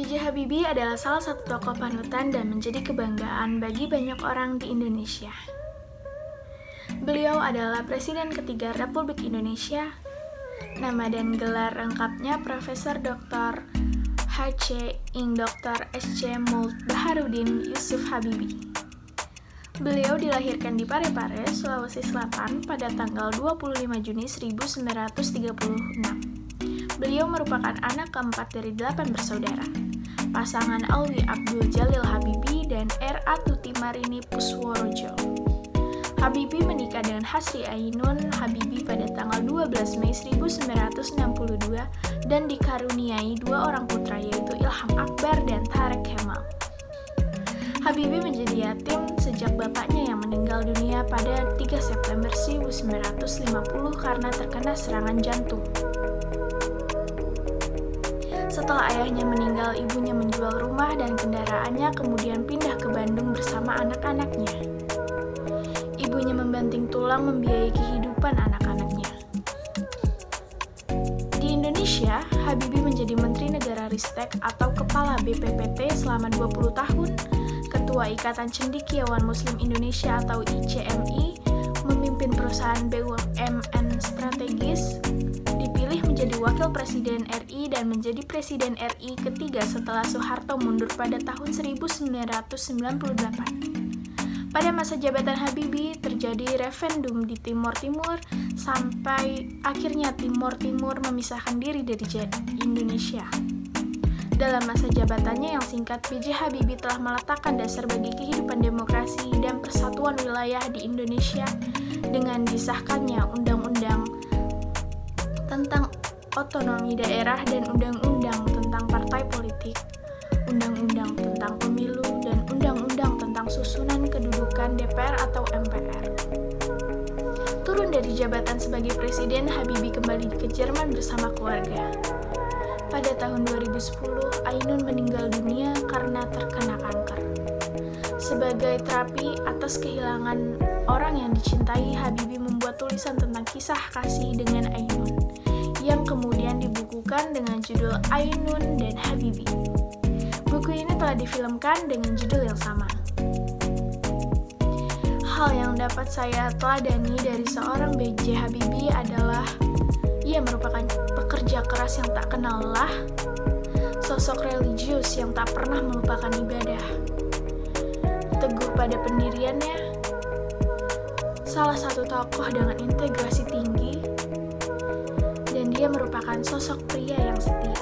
B.J. Habibie adalah salah satu tokoh panutan dan menjadi kebanggaan bagi banyak orang di Indonesia. Beliau adalah Presiden ketiga Republik Indonesia. Nama dan gelar lengkapnya Profesor Dr. H.C. Ing. Dr. S.C. Mould Baharudin Yusuf Habibie. Beliau dilahirkan di Parepare, Sulawesi Selatan pada tanggal 25 Juni 1936. Beliau merupakan anak keempat dari 8 bersaudara, pasangan Alwi Abdul Jalil Habibie dan R.A. Tuti Marini Pusworojo. Habibie menikah dengan Hasri Ainun Habibie pada tanggal 12 Mei 1962 dan dikaruniai 2 orang putra yaitu Ilham Akbar dan Tharek Kemal. Habibie menjadi yatim sejak bapaknya yang meninggal dunia pada 3 September 1950 karena terkena serangan jantung. Setelah ayahnya meninggal, ibunya menjual rumah dan kendaraannya kemudian pindah ke Bandung bersama anak-anaknya. Ibunya membanting tulang membiayai kehidupan anak-anaknya. Di Indonesia, Habibie menjadi Menteri Negara Ristek atau Kepala BPPT selama 20 tahun, Ketua Ikatan Cendekiawan Muslim Indonesia atau ICMI, memimpin perusahaan BUMN strategis, dipilih menjadi Wakil Presiden RI dan menjadi Presiden RI ketiga setelah Soeharto mundur pada tahun 1998. Pada masa jabatan Habibie terjadi referendum di Timor Timur sampai akhirnya Timor Timur memisahkan diri dari Indonesia. Dalam masa jabatannya yang singkat, B.J. Habibie telah meletakkan dasar bagi kehidupan demokrasi dan persatuan wilayah di Indonesia dengan disahkannya Undang-Undang tentang Otonomi Daerah dan Undang-Undang tentang Partai Politik, Undang-Undang tentang Pemilu, dan Undang-Undang tentang Susunan Kedudukan DPR atau MPR. Turun dari jabatan sebagai presiden, Habibie kembali ke Jerman bersama keluarga. Pada tahun 2010, Ainun meninggal dunia karena terkena kanker. Sebagai terapi atas kehilangan orang yang dicintai, Habibie membuat tulisan tentang kisah kasih dengan Ainun, yang kemudian dibukukan dengan judul Ainun dan Habibie. Buku ini telah difilmkan dengan judul yang sama. Hal yang dapat saya teladani dari seorang B.J. Habibie adalah ia merupakan pekerja keras yang tak kenal lelah, sosok religius yang tak pernah melupakan ibadah, teguh pada pendiriannya, salah satu tokoh dengan integrasi tinggi, dan dia merupakan sosok pria yang setia.